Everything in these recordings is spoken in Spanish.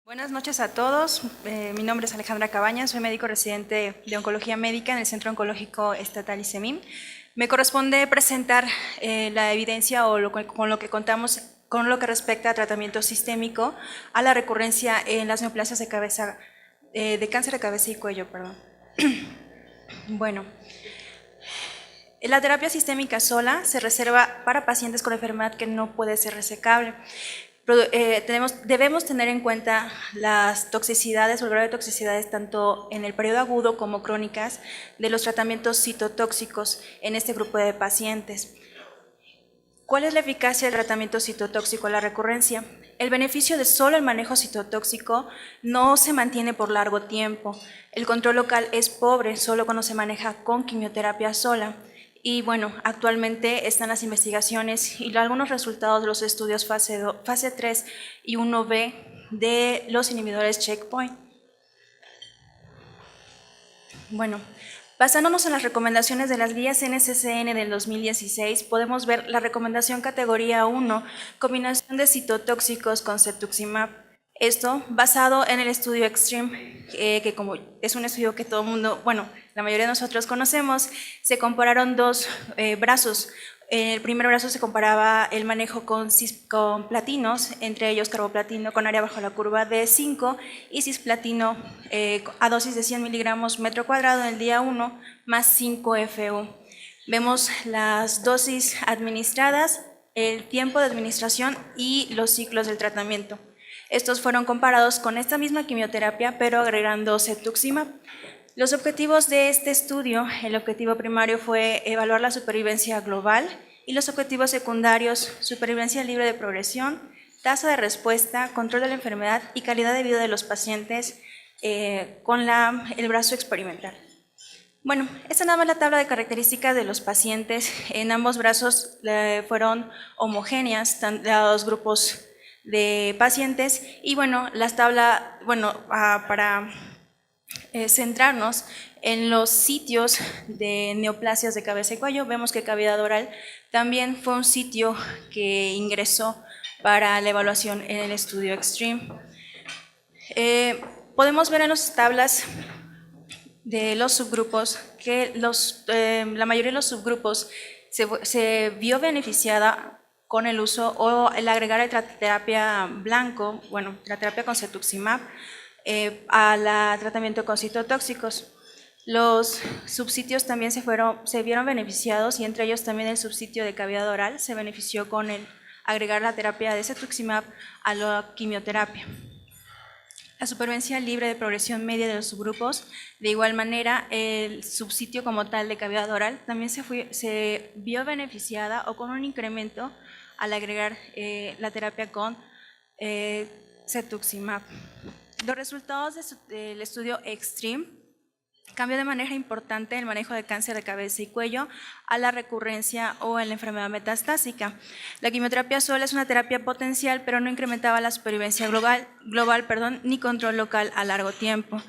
Buenas noches a todos, mi nombre es Alejandra Cabañas, soy médico residente de Oncología Médica en el Centro Oncológico Estatal ICEMIM. Me corresponde presentar la evidencia con lo que contamos con lo que respecta a tratamiento sistémico a la recurrencia en las neoplasias de cabeza, de cáncer de cabeza y cuello. Bueno, la terapia sistémica sola se reserva para pacientes con enfermedad que no puede ser resecable. Debemos tener en cuenta las toxicidades o el grado de toxicidades tanto en el periodo agudo como crónicas de los tratamientos citotóxicos en este grupo de pacientes. ¿Cuál es la eficacia del tratamiento citotóxico a la recurrencia? El beneficio de solo el manejo citotóxico no se mantiene por largo tiempo. El control local es pobre solo cuando se maneja con quimioterapia sola. Y bueno, actualmente están las investigaciones y algunos resultados de los estudios fase 3 y 1B de los inhibidores checkpoint. Bueno, basándonos en las recomendaciones de las guías NCCN del 2016, podemos ver la recomendación categoría 1, combinación de citotóxicos con cetuximab. Esto basado en el estudio Extreme, que como es un estudio que todo el mundo, bueno, la mayoría de nosotros conocemos, se compararon dos brazos. En el primer brazo se comparaba el manejo con platinos, entre ellos carboplatino con área bajo la curva de 5 y cisplatino a dosis de 100 miligramos metro cuadrado en el día 1 más 5 FU. Vemos las dosis administradas, el tiempo de administración y los ciclos del tratamiento. Estos fueron comparados con esta misma quimioterapia, pero agregando cetuximab. Los objetivos de este estudio, el objetivo primario fue evaluar la supervivencia global y los objetivos secundarios, supervivencia libre de progresión, tasa de respuesta, control de la enfermedad y calidad de vida de los pacientes con el brazo experimental. Bueno, esta nada más la tabla de características de los pacientes. En ambos brazos fueron homogéneas, los grupos de pacientes, y bueno, las tablas, para centrarnos en los sitios de neoplasias de cabeza y cuello, vemos que cavidad oral también fue un sitio que ingresó para la evaluación en el estudio Extreme. Podemos ver en las tablas de los subgrupos que la mayoría de los subgrupos se vio beneficiada con el uso o el agregar la terapia blanco, la terapia con cetuximab al tratamiento con citotóxicos. Los subsitios también se vieron beneficiados, y entre ellos también el subsitio de cavidad oral se benefició con el agregar la terapia de cetuximab a la quimioterapia. La supervivencia libre de progresión media de los subgrupos, de igual manera, el subsitio como tal de cavidad oral también se vio beneficiada o con un incremento al agregar la terapia con cetuximab. Los resultados del estudio Extreme cambió de manera importante el manejo de cáncer de cabeza y cuello a la recurrencia o en la enfermedad metastásica. La quimioterapia sola es una terapia potencial, pero no incrementaba la supervivencia global, ni control local a largo tiempo.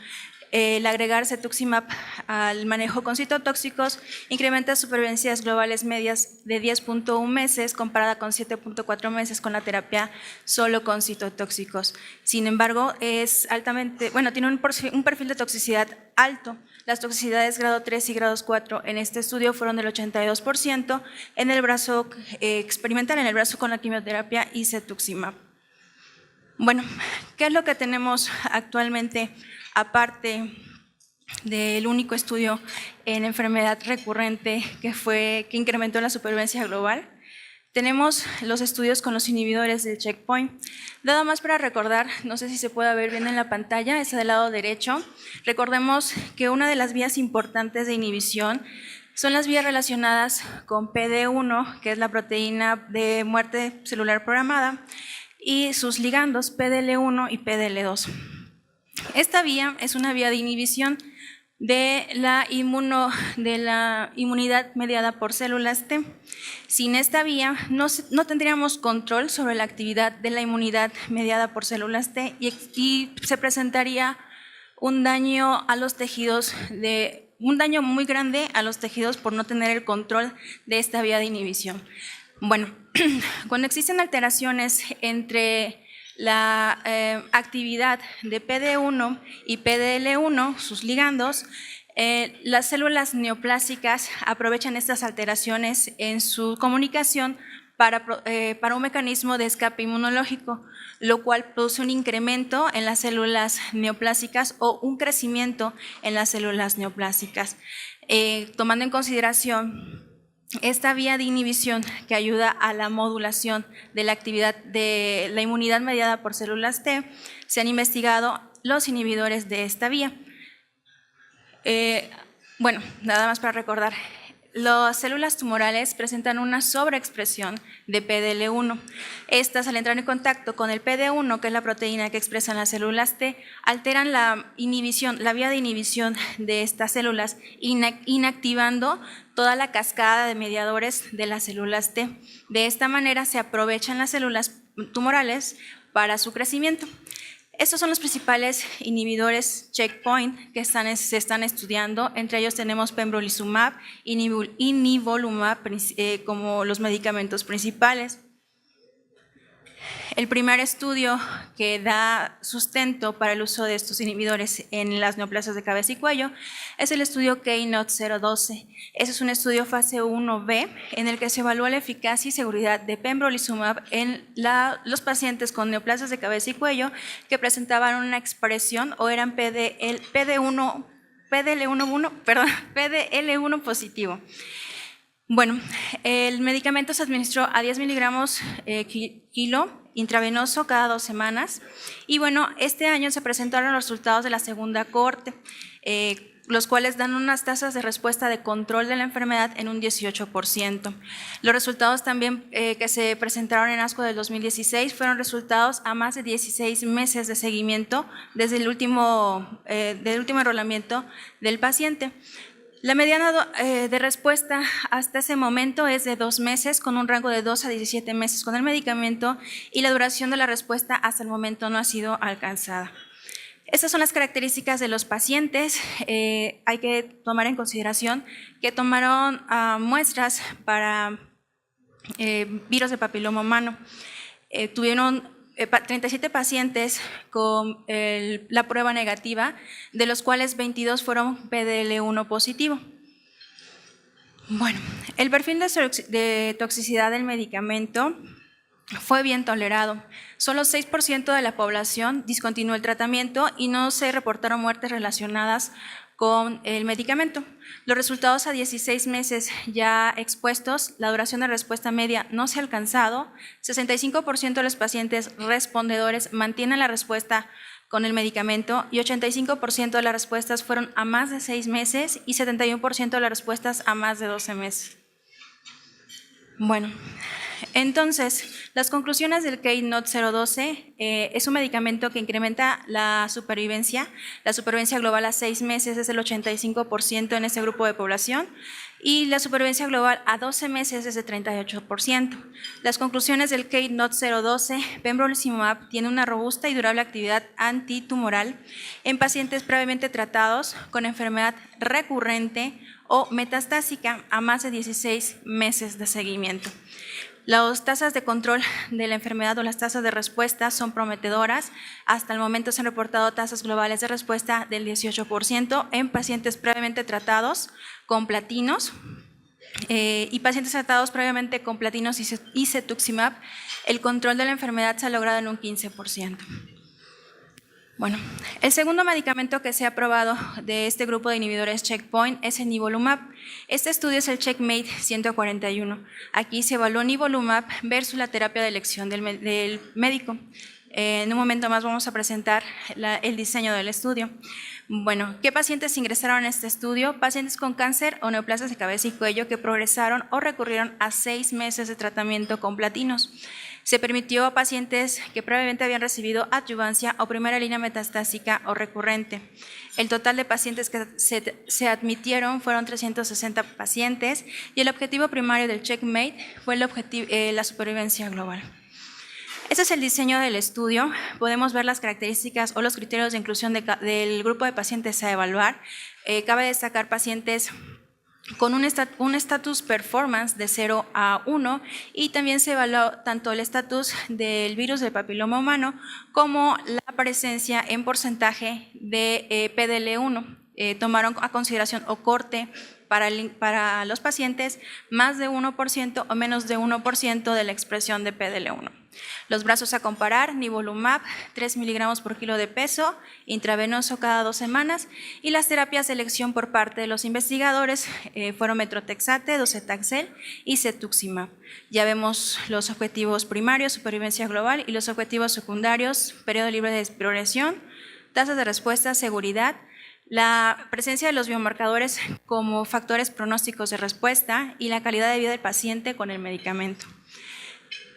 El agregar cetuximab al manejo con citotóxicos incrementa supervivencias globales medias de 10.1 meses comparada con 7.4 meses con la terapia solo con citotóxicos. Sin embargo, tiene un perfil de toxicidad alto. Las toxicidades grado 3 y grado 4 en este estudio fueron del 82% en el brazo experimental, en el brazo con la quimioterapia y cetuximab. Bueno, ¿qué es lo que tenemos actualmente aparte del único estudio en enfermedad recurrente que incrementó la supervivencia global? Tenemos los estudios con los inhibidores del checkpoint. Nada más para recordar, no sé si se puede ver bien en la pantalla, es del lado derecho. Recordemos que una de las vías importantes de inhibición son las vías relacionadas con PD1, que es la proteína de muerte celular programada, y sus ligandos PDL1 y PDL2. Esta vía es una vía de inhibición de la inmunidad mediada por células T. Sin esta vía no tendríamos control sobre la actividad de la inmunidad mediada por células T y se presentaría un daño a los tejidos, un daño muy grande a los tejidos por no tener el control de esta vía de inhibición. Bueno, cuando existen alteraciones entre la actividad de PD1 y PDL1, sus ligandos, las células neoplásicas aprovechan estas alteraciones en su comunicación para un mecanismo de escape inmunológico, lo cual produce un incremento en las células neoplásicas o un crecimiento en las células neoplásicas. Tomando en consideración esta vía de inhibición que ayuda a la modulación de la actividad de la inmunidad mediada por células T, se han investigado los inhibidores de esta vía. Bueno, nada más para recordar. Las células tumorales presentan una sobreexpresión de PDL1. Estas, al entrar en contacto con el PD1, que es la proteína que expresan las células T, alteran la vía de inhibición de estas células, inactivando toda la cascada de mediadores de las células T. De esta manera se aprovechan las células tumorales para su crecimiento. Estos son los principales inhibidores checkpoint que se están estudiando. Entre ellos tenemos pembrolizumab y nivolumab como los medicamentos principales. El primer estudio que da sustento para el uso de estos inhibidores en las neoplasias de cabeza y cuello es el estudio KEYNOTE-012. Ese es un estudio fase 1B en el que se evalúa la eficacia y seguridad de pembrolizumab en los pacientes con neoplasias de cabeza y cuello que presentaban una expresión o eran PDL1 positivo. Bueno, el medicamento se administró a 10 miligramos kilo intravenoso cada 2 semanas y bueno, este año se presentaron los resultados de la segunda cohorte, los cuales dan unas tasas de respuesta de control de la enfermedad en un 18%. Los resultados también que se presentaron en ASCO del 2016 fueron resultados a más de 16 meses de seguimiento desde del último enrolamiento del paciente. La mediana de respuesta hasta ese momento es de 2 meses, con un rango de 2 a 17 meses con el medicamento, y la duración de la respuesta hasta el momento no ha sido alcanzada. Estas son las características de los pacientes. Hay que tomar en consideración que tomaron muestras para virus de papiloma humano. Tuvieron 37 pacientes con la prueba negativa, de los cuales 22 fueron PDL1 positivo. Bueno, el perfil de toxicidad del medicamento fue bien tolerado. Solo 6% de la población discontinuó el tratamiento y no se reportaron muertes relacionadas con el medicamento. Los resultados a 16 meses ya expuestos, la duración de respuesta media no se ha alcanzado. 65% de los pacientes respondedores mantienen la respuesta con el medicamento y 85% de las respuestas fueron a más de 6 meses y 71% de las respuestas a más de 12 meses. Bueno, entonces, las conclusiones del KEYNOTE-012 es un medicamento que incrementa la supervivencia. La supervivencia global a 6 meses es el 85% en ese grupo de población y la supervivencia global a 12 meses es de 38%. Las conclusiones del KEYNOTE-012, pembrolizumab tiene una robusta y durable actividad antitumoral en pacientes previamente tratados con enfermedad recurrente o metastásica a más de 16 meses de seguimiento. Las tasas de control de la enfermedad o las tasas de respuesta son prometedoras. Hasta el momento se han reportado tasas globales de respuesta del 18% en pacientes previamente tratados con platinos y pacientes tratados previamente con platinos y cetuximab. El control de la enfermedad se ha logrado en un 15%. Bueno, el segundo medicamento que se ha aprobado de este grupo de inhibidores checkpoint es el nivolumab. Este estudio es el CheckMate 141. Aquí se evaluó nivolumab versus la terapia de elección del médico. En un momento más vamos a presentar el diseño del estudio. Bueno, ¿qué pacientes ingresaron a este estudio? Pacientes con cáncer o neoplasias de cabeza y cuello que progresaron o recurrieron a 6 meses de tratamiento con platinos. Se permitió a pacientes que previamente habían recibido adyuvancia o primera línea metastásica o recurrente. El total de pacientes que se admitieron fueron 360 pacientes y el objetivo primario del CheckMate fue la supervivencia global. Este es el diseño del estudio. Podemos ver las características o los criterios de inclusión del grupo de pacientes a evaluar. Cabe destacar pacientes con un estatus performance de 0 a 1, y también se evaluó tanto el estatus del virus del papiloma humano como la presencia en porcentaje de PDL1. Tomaron a consideración o corte para los pacientes más de 1% o menos de 1% de la expresión de PDL1. Los brazos a comparar: nivolumab 3 miligramos por kilo de peso, intravenoso cada 2 semanas, y las terapias de elección por parte de los investigadores fueron metrotexate, docetaxel y cetuximab. Ya vemos los objetivos primarios, supervivencia global, y los objetivos secundarios: periodo libre de progresión, tasas de respuesta, seguridad, la presencia de los biomarcadores como factores pronósticos de respuesta y la calidad de vida del paciente con el medicamento.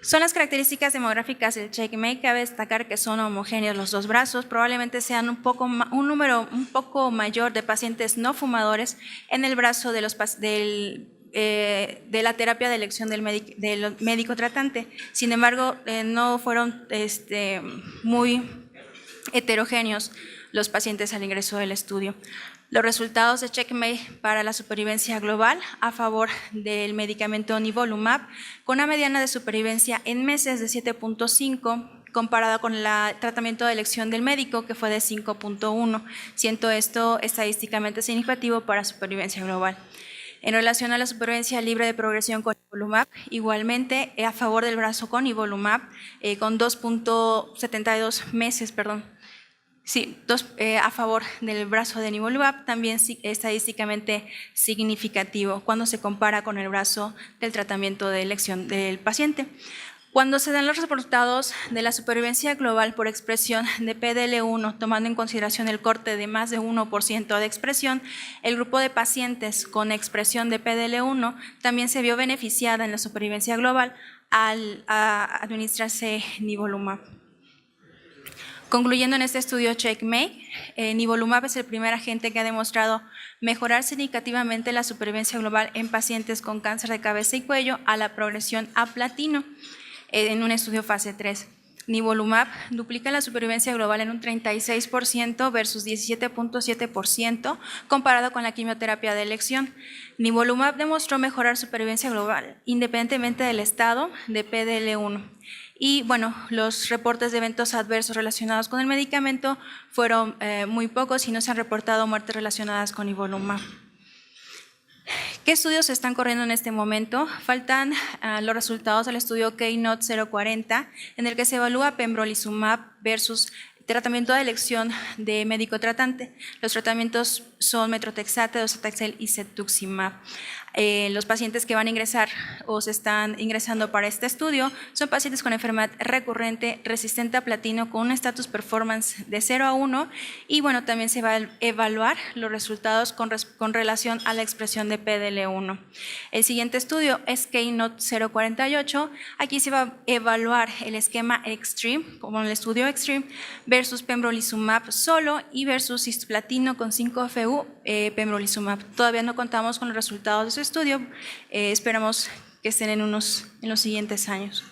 Son las características demográficas del CheckMate. Cabe destacar que son homogéneos los dos brazos, probablemente sean un número un poco mayor de pacientes no fumadores en el brazo de la terapia de elección del médico tratante. Sin embargo, no fueron muy heterogéneos los pacientes al ingreso del estudio. Los resultados de CheckMate para la supervivencia global a favor del medicamento nivolumab, con una mediana de supervivencia en meses de 7.5, comparado con el tratamiento de elección del médico, que fue de 5.1, siendo esto estadísticamente significativo para supervivencia global. En relación a la supervivencia libre de progresión con nivolumab, igualmente a favor del brazo con nivolumab, con 2.72 meses, a favor del brazo de nivolumab, también estadísticamente significativo cuando se compara con el brazo del tratamiento de elección del paciente. Cuando se dan los resultados de la supervivencia global por expresión de PDL1, tomando en consideración el corte de más de 1% de expresión, el grupo de pacientes con expresión de PDL1 también se vio beneficiada en la supervivencia global al administrarse nivolumab. Concluyendo en este estudio CheckMate, nivolumab es el primer agente que ha demostrado mejorar significativamente la supervivencia global en pacientes con cáncer de cabeza y cuello a la progresión a platino en un estudio fase 3. Nivolumab duplica la supervivencia global en un 36% versus 17.7% comparado con la quimioterapia de elección. Nivolumab demostró mejorar supervivencia global independientemente del estado de PDL1. Y bueno, los reportes de eventos adversos relacionados con el medicamento fueron muy pocos y no se han reportado muertes relacionadas con nivolumab. ¿Qué estudios se están corriendo en este momento? Faltan los resultados del estudio Keynote 040, en el que se evalúa pembrolizumab versus tratamiento de elección de médico tratante. Los tratamientos son metrotexate, docetaxel y cetuximab. Los pacientes que van a ingresar o se están ingresando para este estudio son pacientes con enfermedad recurrente resistente a platino con un estatus performance de 0 a 1, y bueno, también se va a evaluar los resultados con relación a la expresión de PDL1. El siguiente estudio es Keynote 048. Aquí se va a evaluar el esquema Extreme, como en el estudio Extreme, versus pembrolizumab solo y versus cisplatino con 5-FU pembrolizumab. Todavía no contamos con los resultados de su estudio, esperamos que estén en los siguientes años.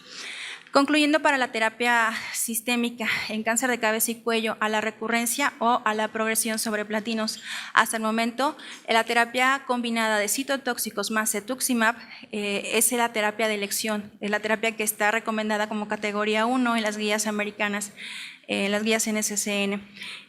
Concluyendo, para la terapia sistémica en cáncer de cabeza y cuello a la recurrencia o a la progresión sobre platinos, hasta el momento la terapia combinada de citotóxicos más cetuximab es la terapia de elección, es la terapia que está recomendada como categoría 1 en las guías americanas, las guías NCCN.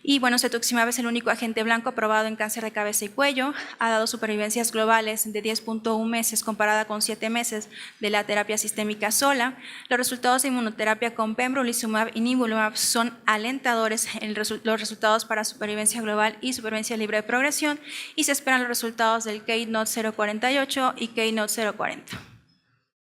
Y bueno, cetuximab es el único agente blanco aprobado en cáncer de cabeza y cuello, ha dado supervivencias globales de 10.1 meses comparada con 7 meses de la terapia sistémica sola. Los resultados de inmunoterapia con pembrolizumab y nivolumab son alentadores en los resultados para supervivencia global y supervivencia libre de progresión, y se esperan los resultados del Keynote 048 y Keynote 040.